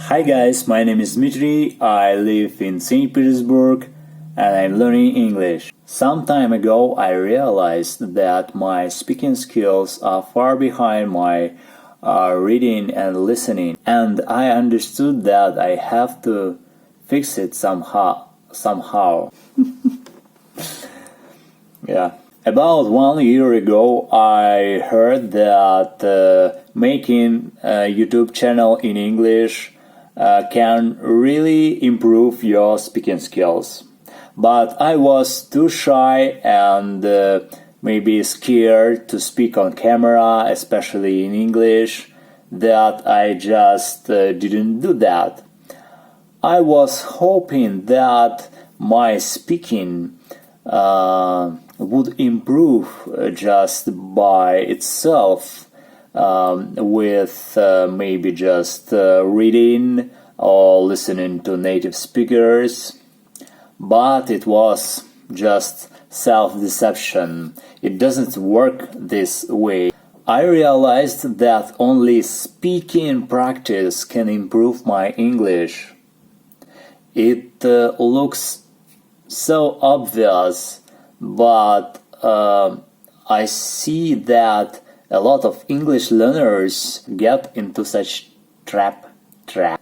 Hi guys, my name is Dmitry, I live in Saint Petersburg and I'm learning English. Some time ago I realized that my speaking skills are far behind my reading and listening, and I understood that I have to fix it somehow. Yeah. About 1 year ago, I heard that making a YouTube channel in English can really improve your speaking skills. But I was too shy and maybe scared to speak on camera, especially in English, that I just didn't do that. I was hoping that my speaking would improve just by itself with maybe just reading or listening to native speakers, but it was just self-deception. It doesn't work this way. I realized that only speaking practice can improve my English. It looks so obvious, but I see that a lot of English learners get into such trap.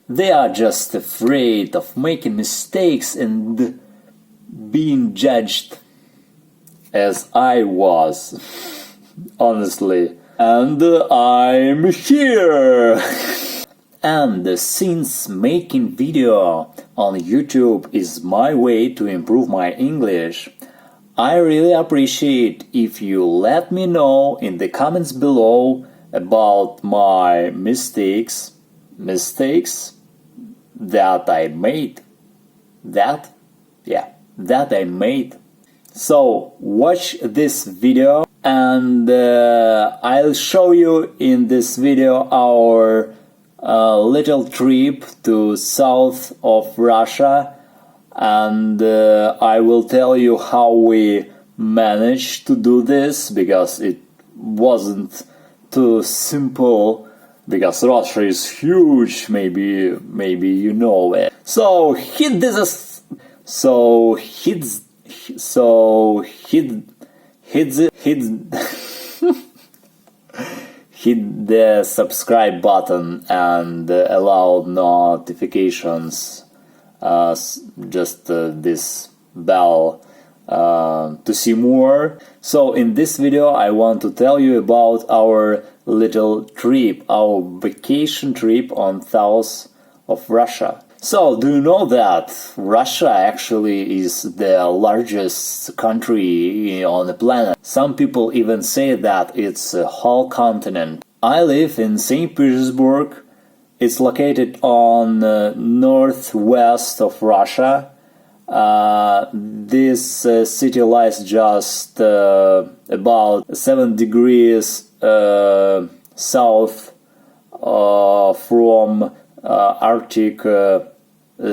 They are just afraid of making mistakes and being judged, as I was, honestly. And I'm here! And since making video on YouTube is my way to improve my English, I really appreciate if you let me know in the comments below about my mistakes that I made. That I made. So watch this video and I'll show you in this video our little trip to south of Russia, and I will tell you how we managed to do this, because it wasn't too simple, because Russia is huge, maybe you know it. So hit the subscribe button and allow notifications, just this bell to see more. So in this video I want to tell you about our little trip, our vacation trip on south of Russia. So, do you know that Russia actually is the largest country on the planet? Some people even say that it's a whole continent. I live in Saint Petersburg. It's located on northwest of Russia. This city lies just about 7 degrees south from Arctic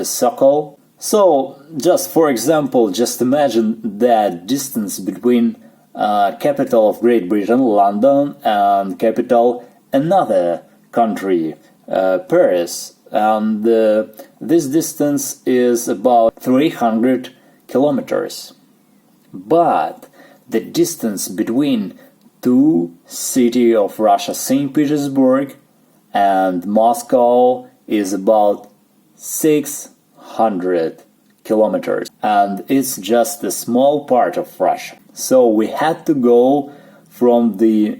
Circle. So, just for example, just imagine the distance between capital of Great Britain, London, and capital another country, Paris. And this distance is about 300 kilometers. But the distance between two cities of Russia, Saint Petersburg and Moscow, is about 600 kilometers, and it's just a small part of Russia. So we had to go from the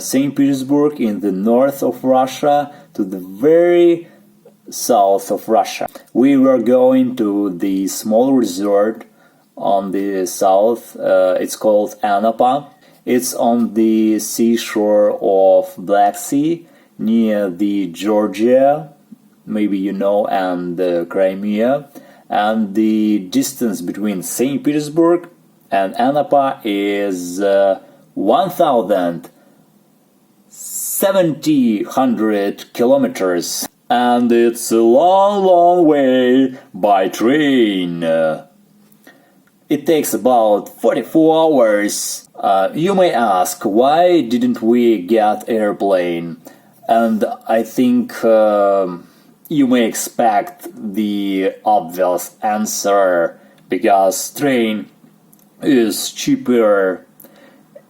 Saint Petersburg in the north of Russia to the very south of Russia. We were going to the small resort on the south. It's called Anapa. It's on the seashore of Black Sea, near the Georgia, maybe you know, and Crimea. And the distance between Saint Petersburg and Anapa is 1,700 kilometers. And it's a long way by train. It takes about 44 hours. You may ask, why didn't we get airplane? And I think You may expect the obvious answer, because train is cheaper.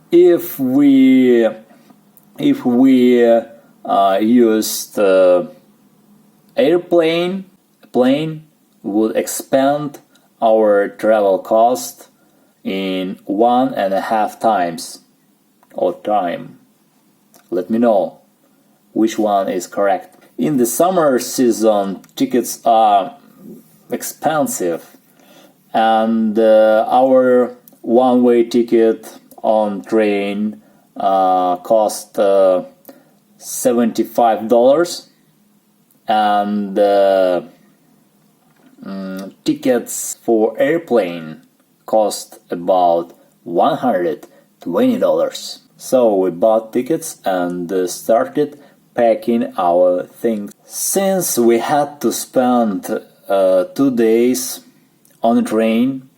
If we used airplane, plane would expand our travel cost in 1.5 times or time. Let me know which one is correct. In the summer season, tickets are expensive, and our one-way ticket on train cost $75, and tickets for airplane cost about $120. So we bought tickets and started packing our things. Since we had to spend 2 days on a train,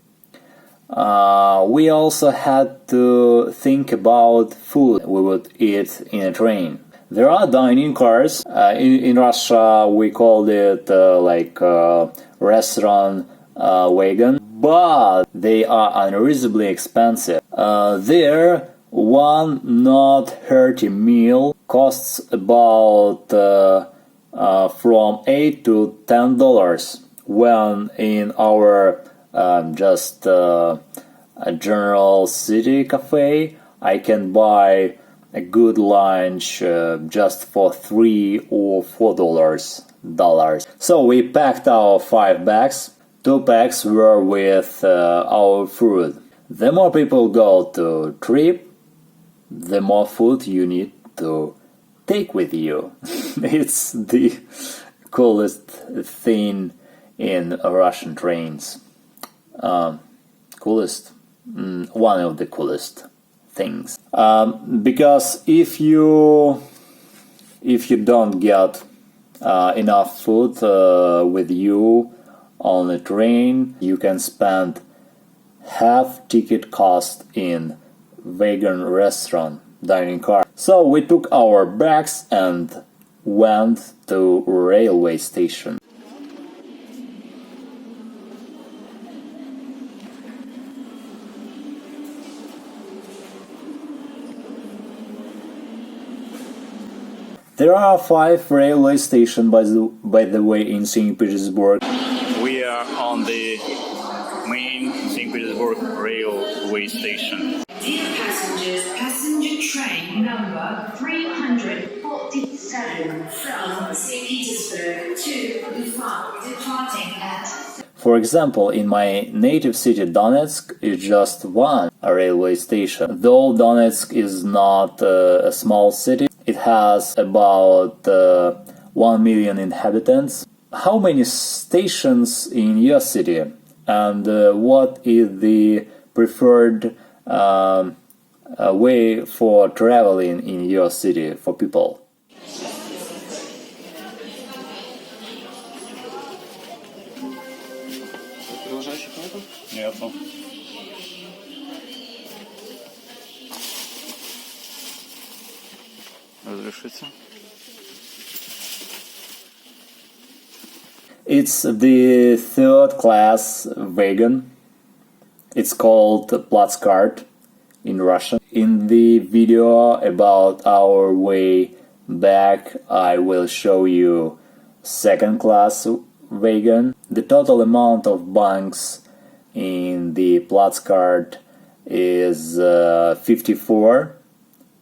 we also had to think about food we would eat in a train. There are dining cars. In Russia, we called it restaurant wagon, but they are unreasonably expensive. There, one not hearty meal costs about from $8 to $10, when in our just a general city cafe I can buy a good lunch just for $3 or $4. So we packed our 5 bags. 2 bags were with our food. The more people go to trip, the more food you need to take with you. It's the coolest thing in Russian trains. Coolest, one of the coolest things. Because if you don't get enough food with you on a train, you can spend half ticket cost in vegan restaurant dining car. So we took our bags and went to railway station. There are 5 railway stations, by the way, in Saint Petersburg. We are on the main Saint Petersburg railway station. Dear passengers, passenger train number 347 from Saint Petersburg to Ufa, departing at... For example, in my native city Donetsk is just one railway station. Though Donetsk is not a small city, it has about 1 million inhabitants. How many stations in your city? And what is the preferred way for traveling in your city for people? Нету. Разрешите? It's the 3rd class wagon. It's called Platzkart in Russian. In the video about our way back, I will show you 2nd class wagon. The total amount of bunks in the Platzkart is 54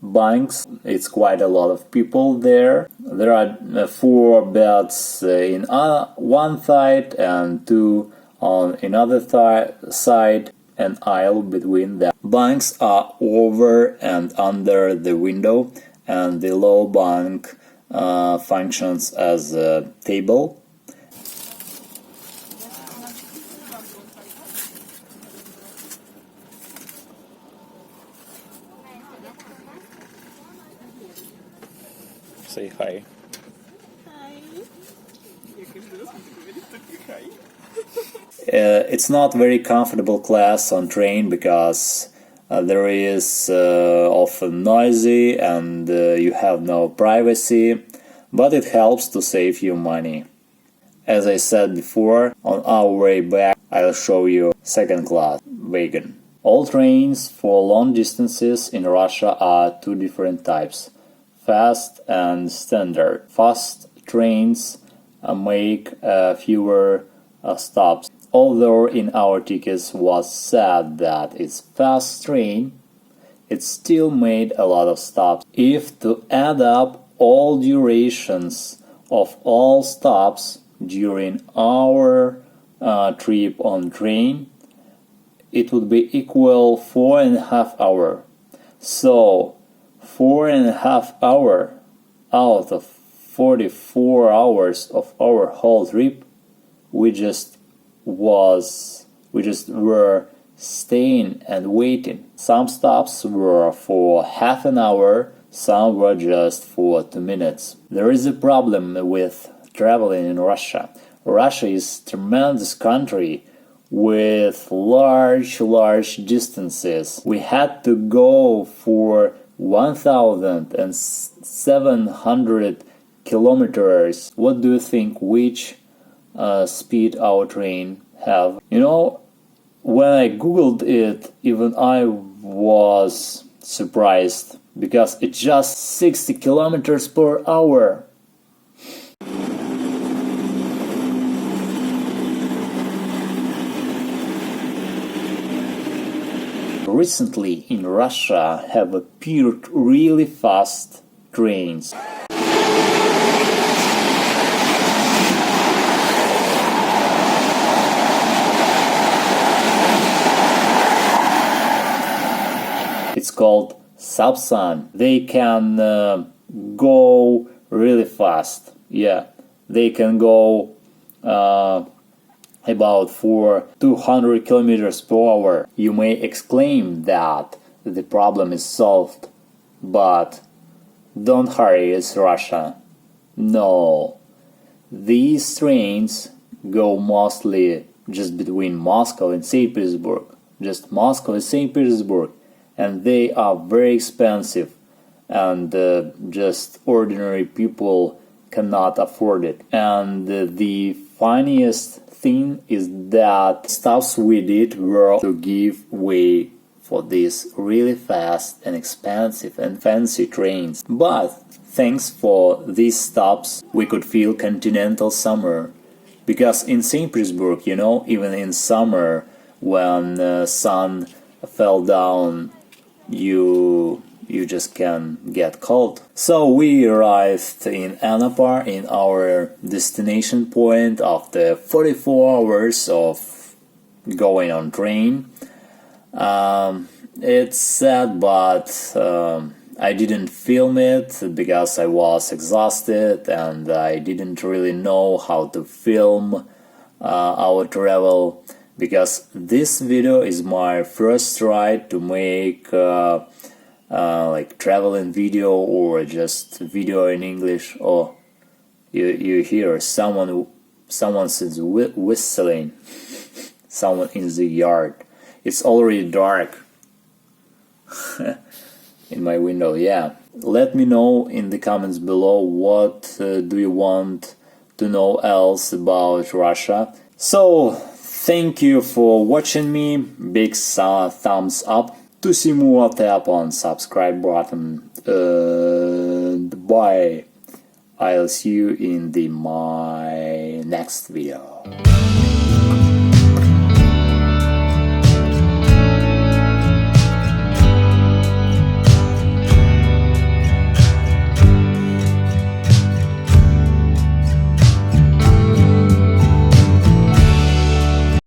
bunks. It's quite a lot of people there. There are 4 beds in one side and 2 on another side, an aisle between them. Bunks are over and under the window, and the low bunk functions as a table. Say hi. It's not very comfortable class on train because there is often noisy and you have no privacy, but it helps to save you money. As I said before, on our way back I'll show you second class wagon. All trains for long distances in Russia are two different types: fast and standard. Fast trains make fewer stops. Although in our tickets was said that it's fast train, it still made a lot of stops. If to add up all durations of all stops during our trip on train, it would be equal 4.5 hours. So 4.5 hours out of 44 hours of our whole trip, we just were staying and waiting. Some stops were for half an hour, some were just for 2 minutes. There is a problem with traveling in Russia. Russia is a tremendous country with large distances. We had to go for 1,700 kilometers. What do you think, which speed our train have? You know, when I googled it, even I was surprised, because it's just 60 kilometers per hour. Recently in Russia have appeared really fast trains. It's called Sapsan. They can go really fast. Yeah, they can go about for 200 kilometers per hour. You may exclaim that the problem is solved, but don't hurry, it's Russia. No, these trains go mostly just between Moscow and Saint Petersburg. Just Moscow and Saint Petersburg. And they are very expensive, and just ordinary people cannot afford it. And the funniest thing is that stops we did were to give way for these really fast and expensive and fancy trains. But thanks for these stops, we could feel continental summer. Because in St. Petersburg, you know, even in summer, when the sun fell down, you just can get cold. So we arrived in Anapar, in our destination point, after 44 hours of going on train. It's sad, but I didn't film it because I was exhausted and I didn't really know how to film our travel. Because this video is my first try to make like traveling video or just video in English. Oh, you hear someone is whistling. Someone in the yard. It's already dark in my window. Yeah. Let me know in the comments below what do you want to know else about Russia. So thank you for watching me. Big thumbs up. To see more, tap on subscribe button. And bye. I'll see you in my next video.